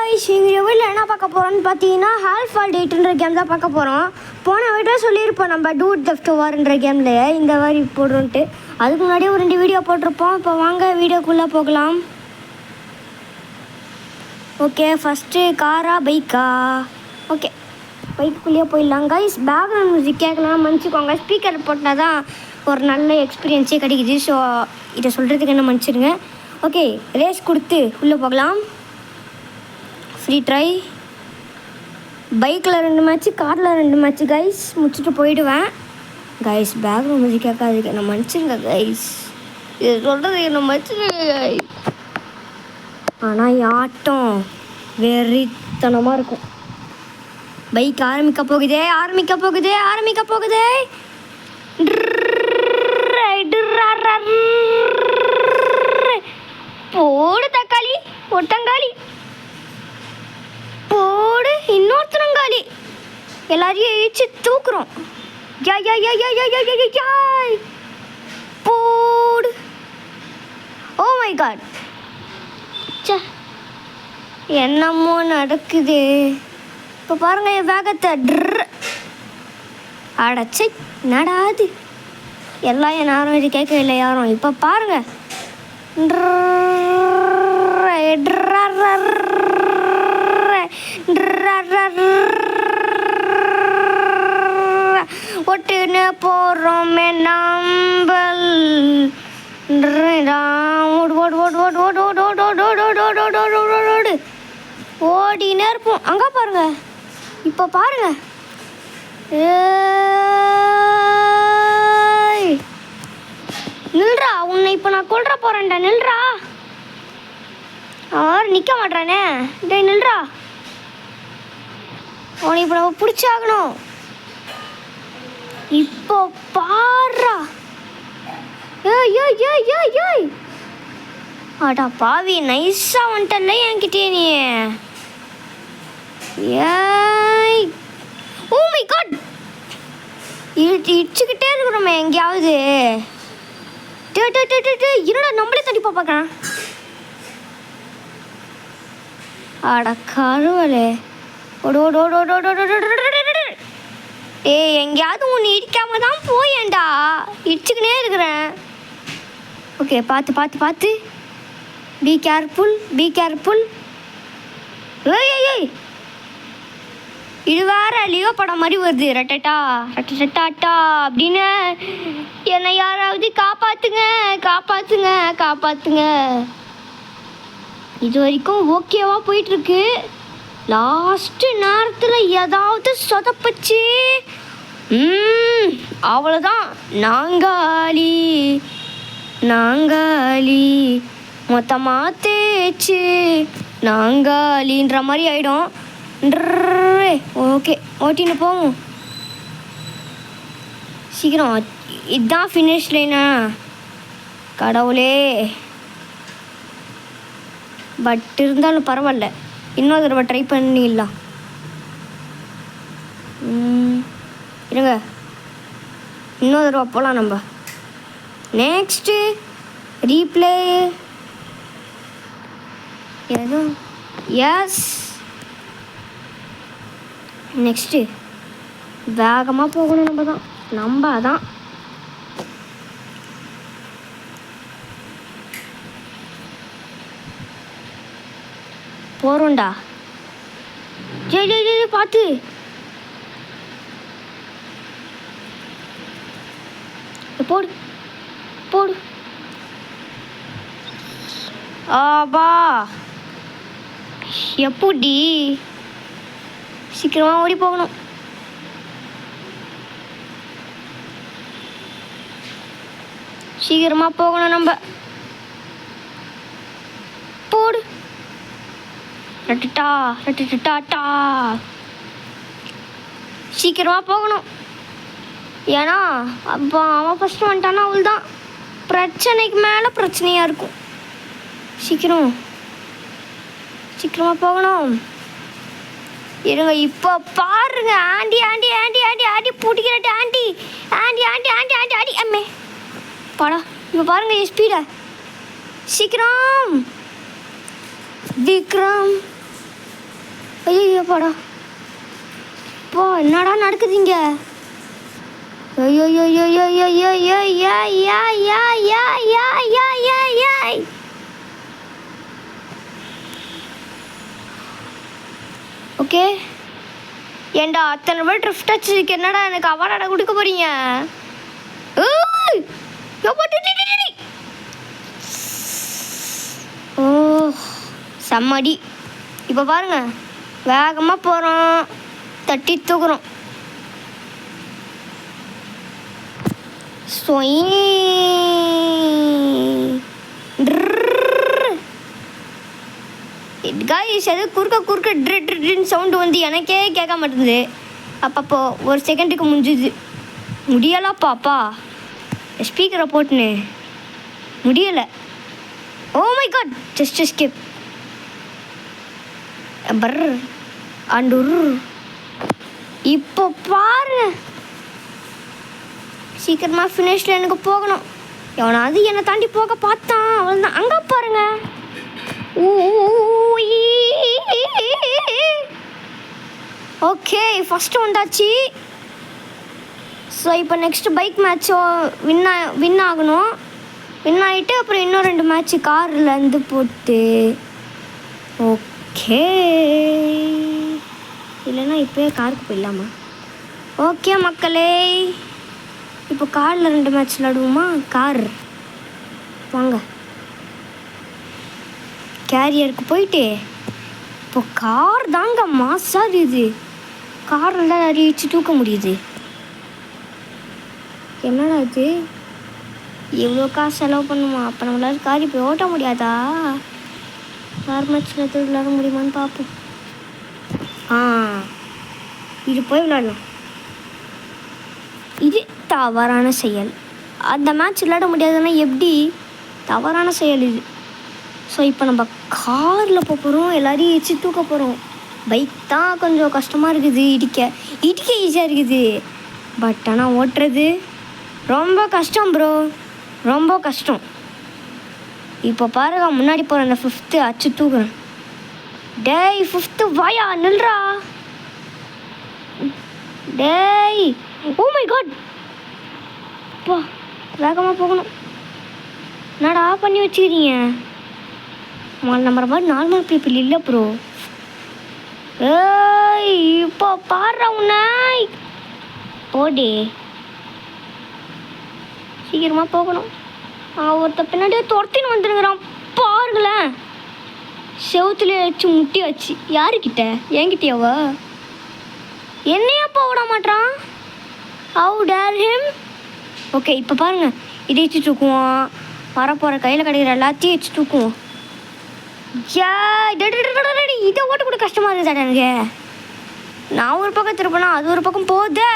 Guys இந்த வீடியோவில் என்ன பார்க்க போகிறோம்னு பார்த்தீங்கன்னா ஹால்ஃபால் டேட்ன்ற கேம் தான் பார்க்க போகிறோம். போன வீடியோ சொல்லியிருப்போம் நம்ம டூட் தெஃப்ட் வார்ன்ற கேமில் இந்த மாதிரி போடுறோன்ட்டு. அதுக்கு முன்னாடியே ஒரு 2 வீடியோ போட்டிருப்போம். இப்போ வாங்க வீடியோக்குள்ளே போகலாம். ஓகே, ஃபஸ்ட்டு காரா பைக்கா? ஓகே, பைக்குள்ளேயே போயிடலாம். கைஸ் பேக்ரவுண்ட் மியூசிக் கேட்கலாம் மன்னிச்சிக்கோங்க. ஸ்பீக்கர் போட்டால் தான் ஒரு நல்ல எக்ஸ்பீரியன்ஸே கிடைக்குது. ஸோ இதை சொல்கிறதுக்கு என்ன மன்னிச்சிடுங்க. ஓகே, ரேஸ் கொடுத்து உள்ளே போகலாம். Free try. பைக்கில் 2 மேட்ச்சு, காரில் 2 மேட்ச்சு கைஸ். முடிச்சுட்டு போயிடுவேன். கைஸ் பேக்ரவுண்ட் மியூசிக் கேட்காதுக்கு என்ன மன்னிச்சிருங்க கைஸ். இது சொல்கிறதுக்கு என்ன மன்னிச்சிருங்க கைஸ். ஆனால் ஆட்டம் வெறித்தனமாக இருக்கும். பைக் ஆரம்பிக்க போகுதே. போடு தக்காளி, ஒட்டங்காளி, போடு இன்னொருத்தனங்காளி. எல்லாரையும் இழிச்சு தூக்குறோம். போடு. ஓ மை காட், என்னமோ நடக்குது. இப்போ பாருங்க என் வேகத்தை. அடச்சை நடாது எல்லாம் என் நேரம் இது கேட்கவில்லை யாரும். இப்போ பாருங்க ஒட்டுன்னு போகிறோமே நம்பல். ஓடினே இருப்போம். அங்கே பாருங்க, இப்போ பாருங்க. நில்றா, உன்னை இப்போ நான் கொல்ற போறேன்டா. நில்றா. அவர் நிற்க மாட்டானே. டேய் நில்றா, அவனை இப்போ நம்ம பிடிச்சாகணும். இப்போ பாடுறா. ஏய் அடா பாவி, நைஸா வந்துட்டல்ல என்கிட்டே நீ. ஏய் ஓ மை காட், இடிச்சுக்கிட்டே இருக்கிறோமே எங்கேயாவது. என்னடா நம்மளே தண்டிப்பா பார்க்குறேன். அட கருவலே. ஏய் எங்கேயாவது ஒன்று இடிக்காம தான் போயேன்டா. இடிச்சுக்கினே இருக்கிறேன். ஓகே, பார்த்து. Be careful. ஏய் இது வேற லியோ படம் மாதிரி வருது. ரட்டட்டா அப்படின்னு. என்னை யாராவது காப்பாத்துங்க. இது வரைக்கும் ஓகேவா போயிட்டுருக்கு. லாஸ்ட்டு நேரத்தில் ஏதாவது சொதப்பச்சு அவ்வளோதான். நாங்காலி மொத்தமாக தேய்ச்சி நாங்காலின்ற மாதிரி ஆகிடும். ஓகே, ஓட்டின்னு போவோம் சீக்கிரம். இதுதான் ஃபினிஷ் லைனா? கடவுளே. பட் இருந்தாலும் பரவாயில்ல, இன்னொரு தடவை ட்ரை பண்ணிடலாம். இருங்க, இன்னொரு தடவை போகலாம் நம்ம. Next replay. எதுவும் எஸ். நெக்ஸ்ட்டு வேகமாக போகணும். நம்ம தான் போகிறோம்டா. ஜெய் பார்த்து. போடு. ஆபா எப்படி சீக்கிரமாக ஓடி போகணும். நம்ம. போடு. ரட்டா. சீக்கிரமாக போகணும். ஏன்னா அப்போ அவன் ஃபஸ்ட்டு வந்துட்டான்னா அவள் தான் பிரச்சனைக்கு மேலே பிரச்சனையாக இருக்கும். சீக்கிரமாக போகணும். இருங்க, இப்போ பாருங்க. ஆண்டி பிடிக்கிறட்டு. ஆண்டி அம்மே பாடா. இப்போ பாருங்க என் ஸ்பீடை. சீக்கிரம் விக்ரம் போடா போ. என்னடா நடக்குதுங்க? ஐயோ ஐயோ ஐயோ ஐயோ ஐயோ ஐயோ யா யா யா யா யா யா யா. ஓகே ஏண்டா அத்தனை பேர் ட்ரிஃப்ட் அடிச்சதுக்கு என்னடா எனக்கு அவார்டா கொடுக்க போறீங்க? ஓ செம்மடி. இப்போ பாருங்க, வேகமாக போகிறோம், தட்டி தூக்குறோம். காய்ஸ் அது குறுக்க ட்ரின்னு சவுண்டு வந்து எனக்கே கேட்க மாட்டேங்குது. அப்பப்போ ஒரு செகண்டுக்கு முடிஞ்சுது. முடியலாப்பாப்பா, ஸ்பீக்கரை போட்டுன்னு முடியலை. Oh my god, just escape. பர் அண்டூர். இப்போ பாருங்க, சீக்கிரமாக ஃபினிஷில் எனக்கு போகணும். எவனாவது என்னை தாண்டி போக பார்த்தான், அவள் தான். அங்கே பாருங்க. ஓகே ஃபஸ்ட்டு வந்தாச்சு. ஸோ இப்போ நெக்ஸ்ட்டு பைக் மேட்ச்சோ வின் ஆகணும். வின் ஆகிட்டு அப்புறம் இன்னும் 2 மேட்ச்சு கார்லேருந்து போட்டு. ஓகே இல்லைன்னா இப்போயே காருக்கு போயிடலாமா? ஓகே மக்களே, இப்போ காரில் 2 மேட்ச் விளாடுவோமா? கார் வாங்க, கேரியருக்கு போயிட்டு இப்போ கார் தாங்க மாசாக இருக்குது. காரில் நிறைய வச்சு தூக்க முடியுது. என்னடா இது, எவ்வளோ காசு செலவு பண்ணுமா? அப்போ நம்மளால கார் இப்போ ஓட்ட முடியாதா? கார் மேட்ச்சில் எது விளாட முடியுமான்னு பார்ப்போம். இது போய் விளாடலாம். இது தவறான செயல். அந்த மேட்ச் விளையாட முடியாதுன்னா எப்படி? தவறான செயல் இது. ஸோ இப்போ நம்ம காரில் போகிறோம், எல்லாரையும் வச்சு தூக்க போகிறோம். பைக் தான் கொஞ்சம் கஷ்டமாக இருக்குது, இடிக்க ஈஸியாக இருக்குது. பட் ஆனால் ஓட்டுறது ரொம்ப கஷ்டம் ப்ரோ, ரொம்ப கஷ்டம். இப்போ பாருங்க, முன்னாடி போகிற அந்த 5th அச்சு தூக்குறேன். டேய் 5th வாயா, நில்றா டேய். ஓ மை காட், போ வேகமாக போகணும். என்னடா பண்ணி வச்சுக்கிறீங்க? நம்புற மாதிரி நார்மல் பீப்புள் இல்லை ப்ரோ. ஏய் இப்போ பாடுற உன்னை போடே, சீக்கிரமாக போகணும். ஒருத்த பின்னாடியே துரத்தின்னு வந்துருங்கிறான் பாருங்களேன். செவுத்துலேயே வச்சு முட்டி வச்சு. யாருக்கிட்ட? என்கிட்டயாவா? என்னையா போட மாட்டான்? How dare him. ஓகே இப்போ பாருங்கள், இதை வச்சு தூக்குவோம். வரப்போகிற கையில் கிடைக்கிற எல்லாத்தையும் வச்சு தூக்குவோம். இதை ஓட்ட கூட கஷ்டமாக இருக்குது எனக்கு. நான் ஒரு பக்கம் திருப்பினா அது ஒரு பக்கம் போதே.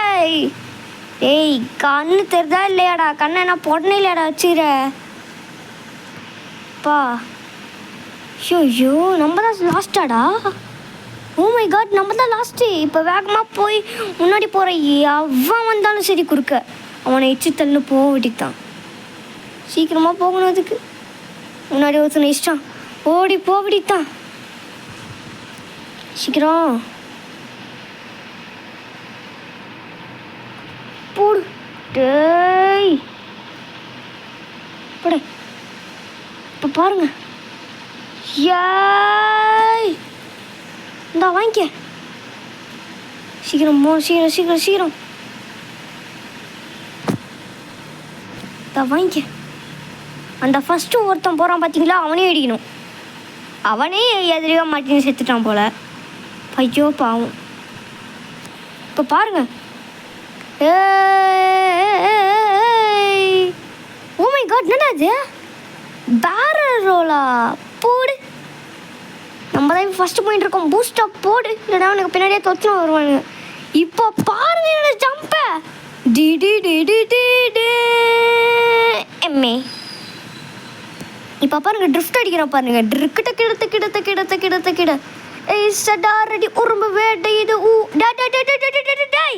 ஏய் கண்ணு தெரிதா இல்லையாடா? கண்ணை என்ன பொடனே இல்லையாடா வச்சுக்கிற பா? ஐயோ நம்ம தான் லாஸ்ட்டாடா. ஓ மை காட், நம்ம தான் லாஸ்ட்டு. இப்போ வேகமாக போய் முன்னாடி போகிற அவன் வந்தாலும் சரி குறுக்க, அவனை எச்சு தள்ளு போவிட்டான். சீக்கிரமாக போகணும். அதுக்கு முன்னாடி ஒருத்தனை இஷ்டம் ஓடி போவிட்டான். சீக்கிரம் போடு. டேய் போட. இப்போ பாருங்க, ஏய் இந்தா வாங்கிக்க. சீக்கிரம் சீக்கிரம் சீக்கிரம் சீக்கிரம் இந்தா வாங்கிக்க. அந்த ஃபஸ்ட்டு ஒருத்தன் போகிறான் பார்த்தீங்களா, அவனே அடிக்கணும். அவனே எதிரியாக மாட்டின்னு செத்துட்டான் போல். ஐயோ பாவம். இப்போ பாருங்க, ஓ மை காட், என்னடா அது? பேரல் ரோலா போடு. நம்ம தான் ஃபஸ்ட்டு போயிட்டு இருக்கோம். பூஸ்டப் போடு, இல்லைனா அவனுக்கு பின்னாடியே தொத்துன்னு வருவானுங்க. இப்போ பாருங்க என்னோட ஜம்பை. டி டி டி டி டி டி எம்ஏ. இப்போ பாருங்க, ட்ரிஃப்ட் அடிக்கிறோம் பாருங்க. ட்ரிக்கிட்ட கிடத்த கிடத்த கிடத்த கிடத்த கிட சடாரடி உரும்பு வேட்டை இது. டை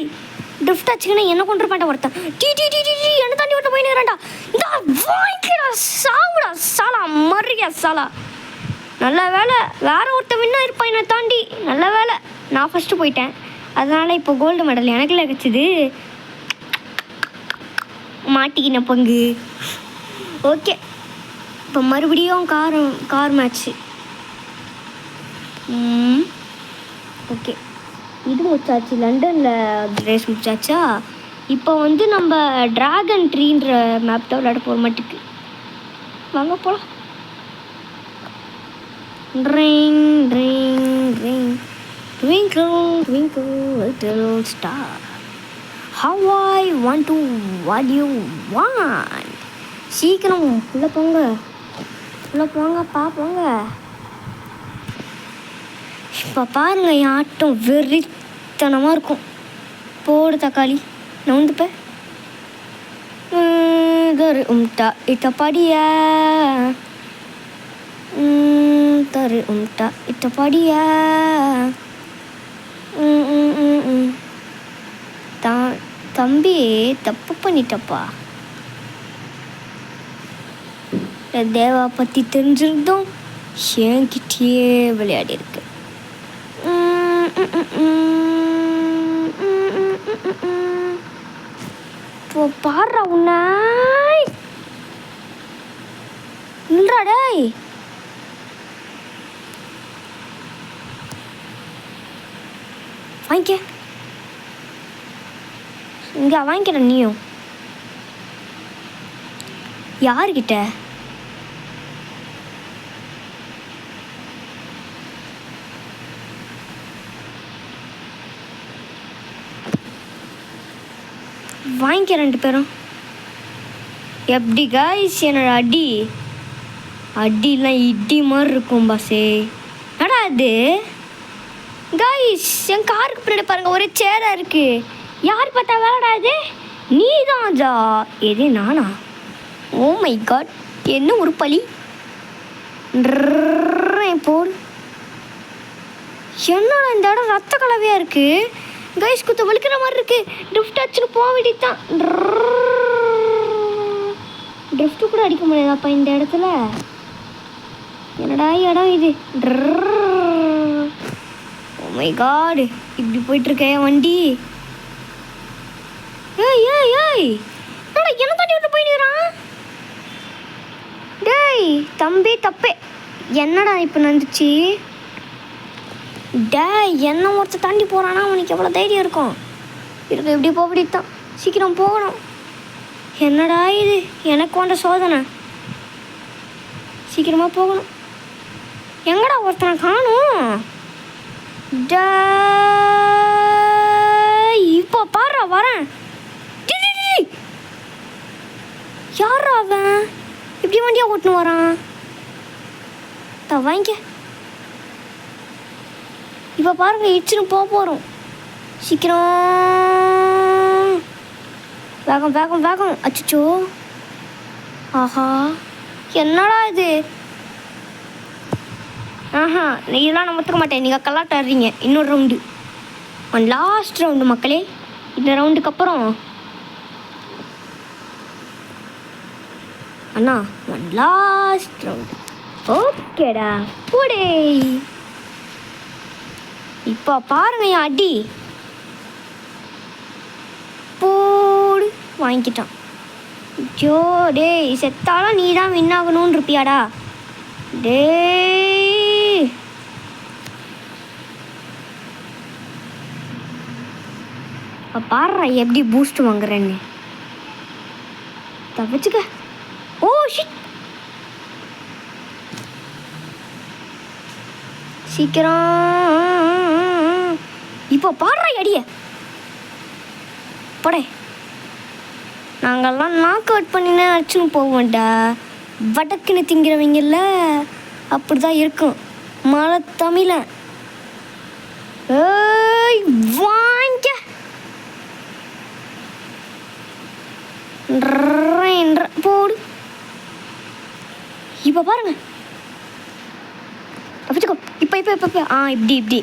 ட்ரிஃப்ட் ஆச்சுங்கன்னா என்ன கொண்டு இருப்பான்டா ஒருத்தன். டி டி டி டி டி என்ன தாண்டி ஒருத்தன் போயினுறான்டா. இந்த வாங்கிடா சாவுடா சாலா மறியா சாலா. நல்ல வேலை, வேற ஒருத்தன் வின்னா இருப்பான் என்னை தாண்டி. நல்ல வேலை நான் ஃபஸ்ட்டு போயிட்டேன். அதனால் இப்போ கோல்டு மெடல் எனக்குள்ள கிடச்சிது. மாட்டிக்கின பங்கு. ஓகே, இப்போ மறுபடியும் கார் மேட்ச்சு. ஓகே, இது முடிச்சாச்சு. லண்டனில் ரேஸ் முடிச்சாச்சா. இப்போ வந்து நம்ம ட்ராகன் ட்ரீன்ற மேப் தான் விளையாட போகிற மாட்டுக்கு. வாங்க போகலாம். ring ring ring twinkle twinkle little star how I want to what you want. சீக்கிரம் உள்ள போங்க பார்ப்போங்க. இப்போ பாருங்க, என் ஆட்டம் வெறித்தனமாக இருக்கும். போடு தக்காளி நவுந்துப்பேன். தரு உம்டா இட்ட படியா தரு உம்டா இட்ட படியா தம்பி தப்பு பண்ணிட்டப்பா. தேவா பற்றி தெரிஞ்சிருந்தோம் என்கிட்டயே விளையாடி இருக்கு. இப்போ பாடுறா உன்னாய் டேய். வாங்கிக்க இங்கே வாங்கிக்கிற. நீயும் யாருக்கிட்ட? வாங்கிக்க 2 பேரும். எப்படி காய்ஸ் என்னோட அடிலாம் இடி மாதிரி இருக்கும் பாஸே. என்னடா அது காய்ஸ், என் காருக்கு பின்னாடி பாருங்கள் ஒரே சேராக இருக்குது. யார் பார்த்தா வேலைடா இது? நீ தான் ஜா. எது நானா? ஓ மை காட், என்ன ஒரு பழி. போல் என்னடா இந்த இடம் ரத்த கலவையாக இருக்குது கைஸ். குத்த வலிக்கிற மாதிரி இருக்குது. ட்ரிஃப்ட் அடிச்சுன்னு போக வேண்டியதுதான். ட்ரிஃப்ட்டு கூட அடிக்க முடியாதாப்பா இந்த இடத்துல. என்னடா இடம் இது? ஓ மை காட், இப்படி போயிட்டுருக்கேன் வண்டி. ஏய் ஏய் ஏய், என்னடா என்ன தாண்டி விட்டு போயிடுறான்? டேய் தம்பி தப்பே. என்னடா இப்போ நடந்துச்சு? டேய் என்ன ஒருத்த தாண்டி போகிறானா? அவனுக்கு எவ்வளோ தைரியம் இருக்கும்? இப்படி போகடித்தான். சீக்கிரம் போகணும். என்னடா இது எனக்கு வந்த சோதனை. சீக்கிரமாக போகணும். எங்கடா ஒருத்தனை காணும்? இப்போ பாடுறா வரேன். யாரா அவன் இப்படி வண்டியாக ஓட்டுன்னு வரான்? வாங்கிக்க. இப்போ பாருங்க, இடிச்சுன்னு போகிறோம். சீக்கிரம் வேகம் வேகம் வேகம். அச்சோ, ஆஹா என்னடா இது? ஆஹா, இதெல்லாம் நான் ஒத்துக்க மாட்டேன். நீங்கள் கல்லாட்ட ஆடுறீங்க. இன்னொரு ரவுண்டு, லாஸ்ட் ரவுண்டு மக்களே. இந்த ரவுண்டுக்கு அப்புறம் அண்ணா லாஸ்ட் ரவுண்டு. ஓகேடா போடே. இப்போ பாருங்க என் அடி. போடு வாங்கிக்கிட்டான். ஜோ டேய், செத்தாலும் நீ தான் வின் ஆகணும்னு இருப்பியாடா டேய். இப்போ பாடுறா எப்படி பூஸ்ட் வாங்குறேன்னு. தப்பிச்சுக்க. ஓ ஷிட், சீக்கிரம். இப்போ பாடுறா அடிய போடே. நாங்கள்லாம் நாக் அவுட் பண்ணினே அடிச்சுன்னு போவோம்டா. வடக்குன்னு திங்கிறவங்கல்ல அப்படி தான் இருக்கும். மழை தமிழ. ஏய் வாங்க. போடு. இப்போ பாருங்க, தப்பிச்சுக்கோ. இப்போ இப்போ இப்போ இப்படி இப்படி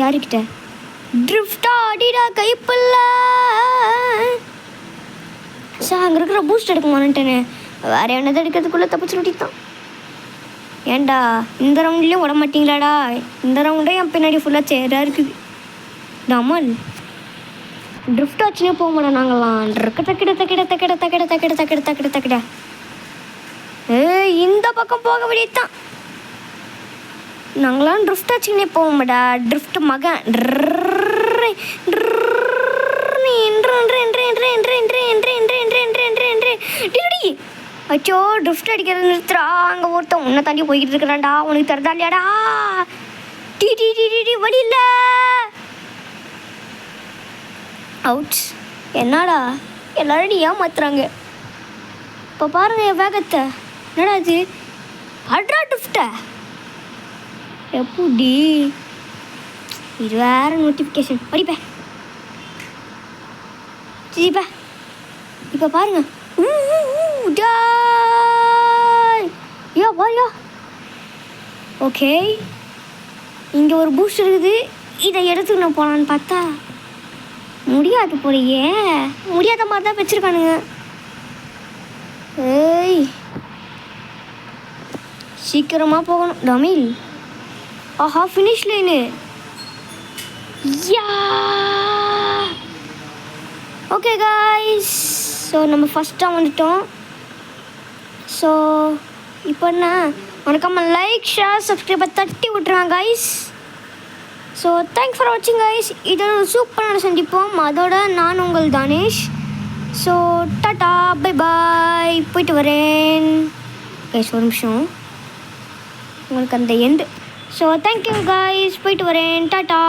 யாருக்கிட்ட ட்ரிஃப்டா அடிடா கைப்பில்ல. சார் அங்கே இருக்கிற பூஸ்ட் எடுக்க மாட்டேனே. வேற என்னது எடுக்கிறதுக்குள்ளே தப்பிச்சு விட்டித்தான். ஏன்டா இந்த ரவுண்ட்லேயும் விட மாட்டீங்களாடா? இந்த ரவுண்டே என் பின்னாடி ஃபுல்லாக சேராக இருக்குது. டமல் ட்ரிஃப்ட் வச்சுனே போக மாட்டோம் நாங்கள்லாம். தக்கிட இந்த பக்கம் போக வேண்டியதுதான். நாங்களாம் ட்ரிஃப்ட் வச்சுக்கினே போக மாட்டா. ட்ரிஃப்ட் மகன் அச்சோ ட்ரிஃப்ட் அடிக்கிறது நிறுத்துறா. அங்கே ஒருத்தன் உன்னை தாண்டி போய்கிட்டு இருக்கிறான்டா. உனக்கு தரதா இல்லையாடா? டி டி டி டி டி வழி இல்லை. அவுட். என்னடா எல்லாரும் ஏமாத்துறாங்க. இப்போ பாருங்க என் வேகத்தை. என்னடா இது? அட்ரா ட்ரிஃப்டா எப்படி? இது வேற நோட்டிஃபிகேஷன் படிப்பேன். ஜிப்பா இப்போ பாருங்க. யா வாயா. ஓகே இங்கே ஒரு பூஸ்ட் இருக்குது. இதை எடுத்துக்கணும் போகலான்னு பார்த்தா முடியாது போலையே. முடியாத மாதிரி தான் வச்சுருக்கானுங்க. ஏய் சீக்கிரமாக போகணும் டமில். ஆஹா finish line. Yeah okay guys. So நம்ம ஃபஸ்ட்டாக வந்துட்டோம். ஸோ இப்போ என்ன மறக்காம லைக் ஷேர் சப்ஸ்கிரைபை தட்டி விட்டுருவாங்க காய்ஸ். ஸோ தேங்க்ஸ் ஃபார் வாட்சிங் காய்ஸ். இதோட ஒரு சூப்பரான சந்திப்போம். அதோட நான் உங்கள் Dhanesh. So tata bye bye. போயிட்டு வரேன் கைஸ். ஒரு நிமிஷம் உங்களுக்கு அந்த எண்டு. So thank you guys. போயிட்டு வரேன். டாட்டா.